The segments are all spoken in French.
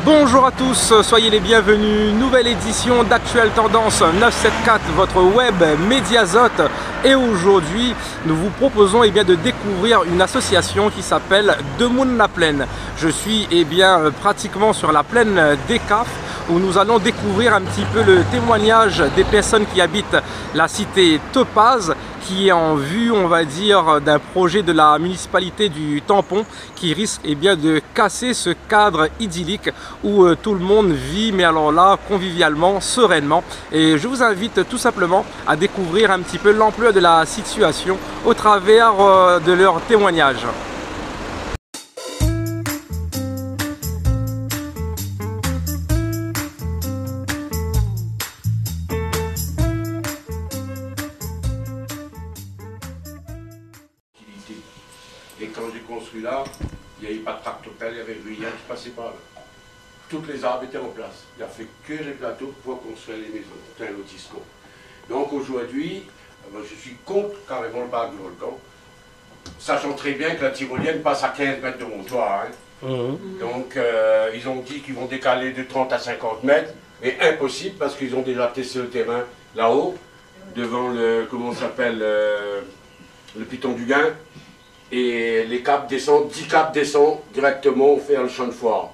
Bonjour à tous, soyez les bienvenus, nouvelle édition d'Actuelle Tendance 974, votre web Médiazote. Et aujourd'hui, nous vous proposons de découvrir une association qui s'appelle Demoun la Plaine. Je suis pratiquement sur la plaine des Cafres, où nous allons découvrir un petit peu le témoignage des personnes qui habitent la cité Topaz, qui est en vue, on va dire, d'un projet de la municipalité du Tampon qui risque de casser ce cadre idyllique où tout le monde vit, mais alors là, convivialement, sereinement. Et je vous invite tout simplement à découvrir un petit peu l'ampleur de la situation au travers de leurs témoignages. Et quand j'ai construit là, il n'y avait pas de tractopelle, il n'y avait rien qui passait par là. Toutes les arbres étaient en place. Il a fait que les plateaux pour construire les maisons. C'est un lotissement. Donc aujourd'hui, je suis contre carrément le parc du volcan, sachant très bien que la tyrolienne passe à 15 mètres de mon toit. Donc ils ont dit qu'ils vont décaler de 30 à 50 mètres, mais impossible parce qu'ils ont déjà testé le terrain là-haut, devant le, comment ça s'appelle, le Piton du Gain. Et les câbles descendent, 10 câbles descendent directement vers le champ de foire.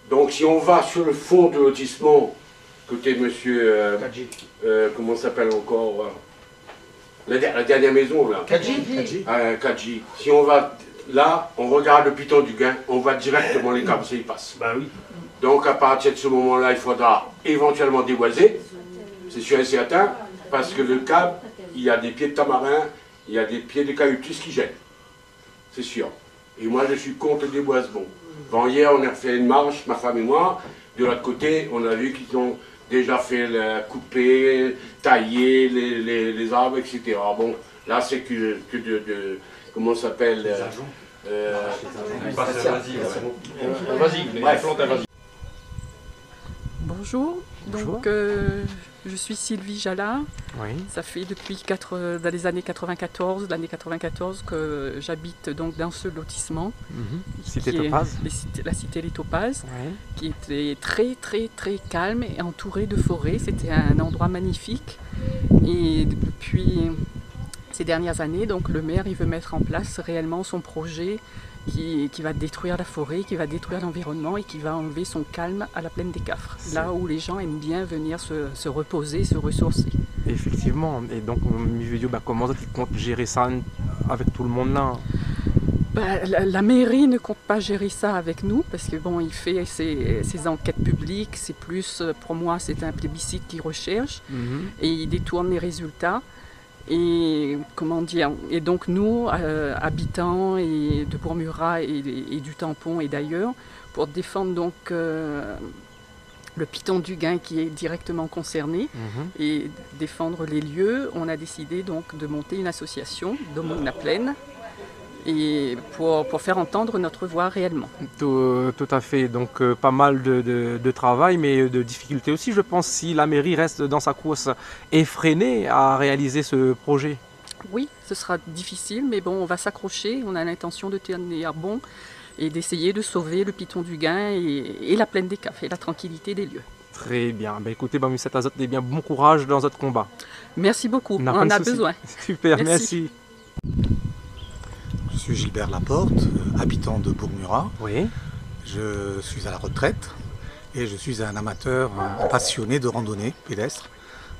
Donc si on va sur le fond du lotissement, côté monsieur, comment ça s'appelle encore, la dernière maison là. Kadji. Si on va là, on regarde le Piton du Gain, on voit directement les câbles, ça y passe. Bah oui. Donc à partir de ce moment-là, il faudra éventuellement déboiser, c'est sûr et certain, parce que le câble, il y a des pieds de tamarin, il y a des pieds d'eucalyptus qui gênent, c'est sûr. Et moi, je suis contre le déboisement. Bon, hier, on a fait une marche, ma femme et moi. De l'autre côté, on a vu qu'ils ont déjà fait couper, tailler les arbres, etc. Bon, là, c'est que comment ça s'appelle Vas-y. Bonjour, donc je suis Sylvie Jalin. Oui. Ça fait depuis dans les années 94, que j'habite donc dans ce lotissement. Cité Topaz. La cité Les Topazes, Oui. qui était très calme et entourée de forêts. C'était un endroit magnifique. Et depuis ces dernières années, donc le maire il veut mettre en place réellement son projet qui va détruire la forêt, qui va détruire l'environnement et qui va enlever son calme à la plaine des Cafres, là où les gens aiment bien venir se reposer, se ressourcer. Effectivement, et donc comment tu comptes gérer ça avec tout le monde là? La mairie ne compte pas gérer ça avec nous parce que bon, il fait ses enquêtes publiques, c'est plus, pour moi c'est un plébiscite qu'il recherche et il détourne les résultats. Et comment dire, et donc nous, habitants de Bourmurat et du Tampon et d'ailleurs, pour défendre donc le Piton du Gain qui est directement concerné et défendre les lieux, on a décidé donc de monter une association, Demoun la Plaine, et pour faire entendre notre voix réellement. Tout à fait, donc pas mal de travail, mais de difficultés aussi, je pense, si la mairie reste dans sa course effrénée à réaliser ce projet. Oui, ce sera difficile, mais bon, on va s'accrocher, on a l'intention de tenir bon et d'essayer de sauver le Piton du Gain et la plaine des Cafres et la tranquillité des lieux. Très bien, écoutez, Monsieur Tazot, bon courage dans votre combat. Merci beaucoup, on en a besoin. Super, merci. Je suis Gilbert Laporte, habitant de Bourmurat. Oui. Je suis à la retraite et je suis un amateur passionné de randonnée pédestre.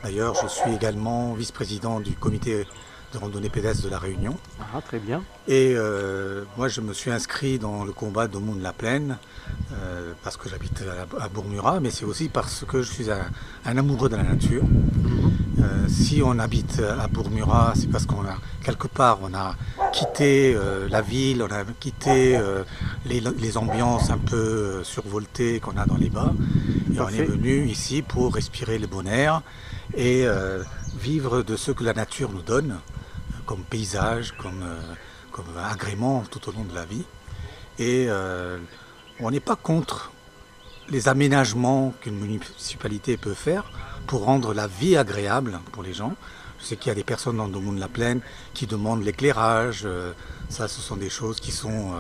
D'ailleurs, je suis également vice-président du comité de randonnée pédestre de la Réunion. Ah, très bien. Et moi, je me suis inscrit dans le combat Demoun la Plaine parce que j'habite à Bourmurat, mais c'est aussi parce que je suis un amoureux de la nature. Si on habite à Bourmurat, c'est parce qu'on a quelque part on a quitté la ville, on a quitté les ambiances un peu survoltées qu'on a dans les bas, et on est venu ici pour respirer le bon air et vivre de ce que la nature nous donne, comme paysage, comme agrément tout au long de la vie. Et on n'est pas contre les aménagements qu'une municipalité peut faire pour rendre la vie agréable pour les gens. Je sais qu'il y a des personnes dans Demoun la Plaine qui demandent l'éclairage. Ça, ce sont des choses qui sont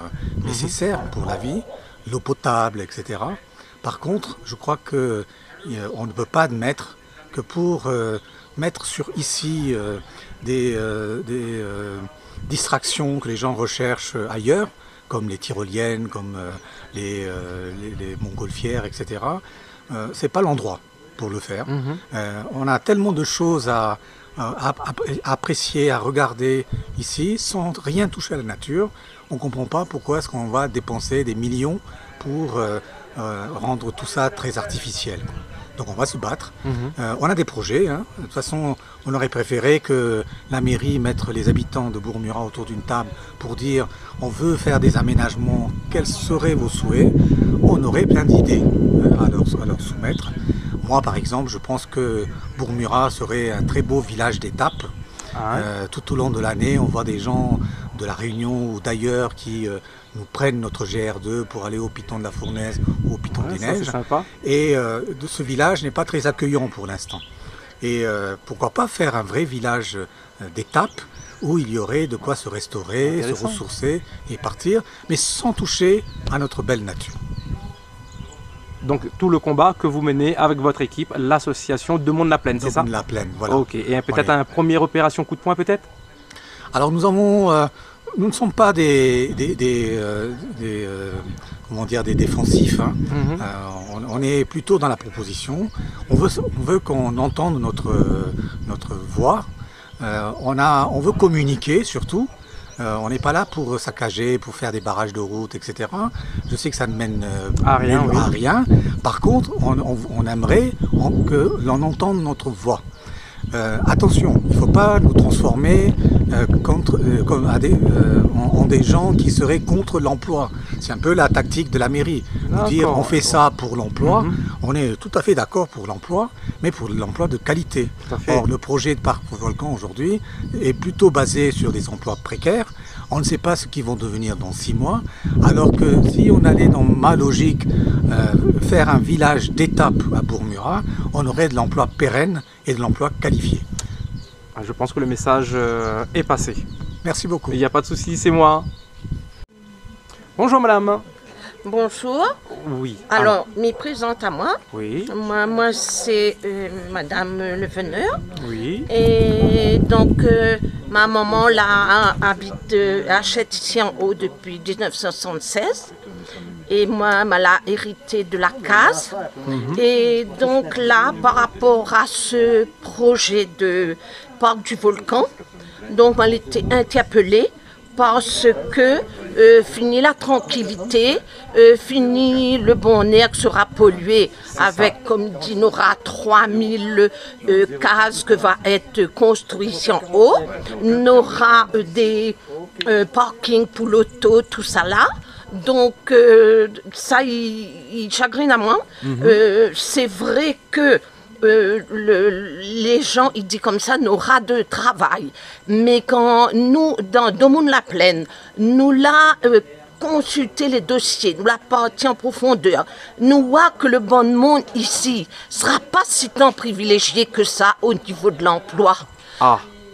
nécessaires pour la vie. l'eau potable, etc. Par contre, je crois qu'on ne peut pas admettre que pour mettre sur ici des distractions que les gens recherchent ailleurs, comme les tyroliennes, comme les montgolfières, etc., c'est pas l'endroit pour le faire. On a tellement de choses à apprécier, à regarder ici, sans rien toucher à la nature. On ne comprend pas pourquoi est-ce qu'on va dépenser des millions pour rendre tout ça très artificiel. Donc on va se battre. On a des projets. Hein. De toute façon, on aurait préféré que la mairie mette les habitants de Bourg-Murat autour d'une table pour dire on veut faire des aménagements, quels seraient vos souhaits. On aurait plein d'idées à leur soumettre. Moi, par exemple, je pense que Bourg-Murat serait un très beau village d'étape. Tout au long de l'année, on voit des gens de la Réunion ou d'ailleurs qui nous prennent notre GR2 pour aller au Piton de la Fournaise ou au Piton des Neiges. Et de ce village n'est pas très accueillant pour l'instant. Et pourquoi pas faire un vrai village d'étape où il y aurait de quoi se restaurer, se ressourcer et partir, mais sans toucher à notre belle nature. Donc tout le combat que vous menez avec votre équipe, l'association Demande la Plaine, c'est ça? Demande la Plaine, voilà. Ok, et peut-être une première opération coup de poing peut-être? Alors nous ne sommes pas des défensifs. Hein. On est plutôt dans la proposition. On veut qu'on entende notre voix. On veut communiquer surtout. On n'est pas là pour saccager, pour faire des barrages de route, etc. Je sais que ça ne mène à rien. Par contre, on aimerait que l'on entende notre voix. Attention, il ne faut pas nous transformer en des gens qui seraient contre l'emploi. C'est un peu la tactique de la mairie. Nous dire on fait ça pour l'emploi, on est tout à fait d'accord pour l'emploi, mais pour l'emploi de qualité. Or, le projet de Parc Volcan aujourd'hui est plutôt basé sur des emplois précaires. On ne sait pas ce qu'ils vont devenir dans 6 mois, alors que si on allait dans ma logique faire un village d'étape à Bourg-Murat, on aurait de l'emploi pérenne et de l'emploi qualifié. Je pense que le message est passé. Merci beaucoup. Il n'y a pas de souci, c'est moi. Bonjour madame. Bonjour. Oui. Alors, me présente à moi. Oui. Moi c'est Madame Le Veneur. Oui. Et donc, ma maman là achète ici en haut depuis 1976. Et moi, elle a hérité de la case. Et donc là, par rapport à ce projet de Parc du Volcan, donc elle était interpellée parce que fini la tranquillité, fini le bon air qui sera pollué avec, comme dit Nora, 3000 cases que va être construit ici en haut. Nora des parkings pour l'auto, tout ça là. Donc ça, il chagrine à moi. C'est vrai que les gens, ils disent comme ça, n'aura de travail. Mais quand nous, dans Demande la Plaine, nous l'a consulté les dossiers, nous l'a parti en profondeur, nous voit que le bon monde ici sera pas si tant privilégié que ça au niveau de l'emploi.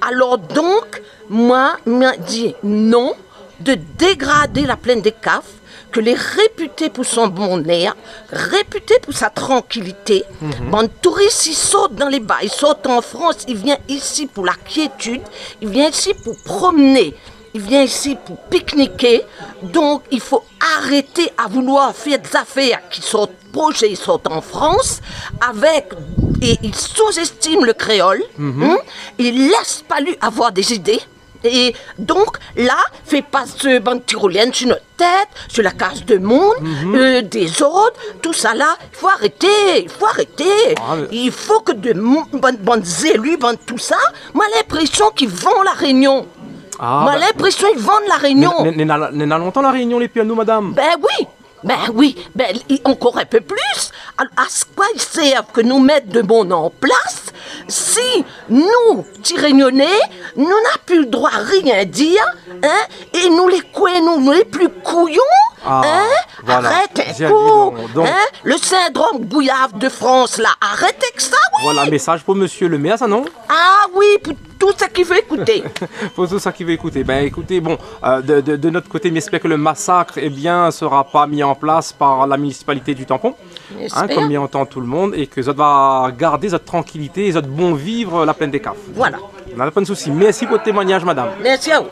Alors donc, moi, m'a dit non, de dégrader la plaine des Caves, que les réputés pour son bon air, réputés pour sa tranquillité. Bon, touristes, ils sautent dans les bars, ils sautent en France, ils viennent ici pour la quiétude, ils viennent ici pour promener, ils viennent ici pour pique-niquer. Donc, il faut arrêter à vouloir faire des affaires qui sont projets, ils sont en France, et ils sous-estiment le créole, ils laissent pas lui avoir des idées. Et donc, là, fait pas ce bande tyrolienne sur notre tête, sur la case de monde, des autres, tout ça là, il faut arrêter, il faut arrêter. Il faut que de bonnes élus, tout ça, moi l'impression qu'ils vendent la Réunion. Moi l'impression qu'ils vendent la Réunion. N'est pas longtemps la Réunion, les pianos, madame? Ben oui, encore un peu plus. À ce quoi ils servent que nous mettre de bon en place si nous, petits Réunionnais, nous n'avons plus le droit à rien dire, hein, et nous les couillons, Ah, voilà. Arrête J'ai un coup. dit donc. Le syndrome Gouillave de France, là, arrête avec ça, oui. Voilà, message pour monsieur le maire, ça non? Ah oui, pour tout ce qui veut écouter. Pour tout ça qui veut écouter. Ben écoutez, bon, de notre côté, j'espère que le massacre, eh bien, sera pas mis en place par la municipalité du Tampon, comme y entend tout le monde, et que ça va garder cette tranquillité et cette bon vivre la plaine des Caves. Voilà. On n'a pas de souci. Merci pour le témoignage, madame. Merci à vous.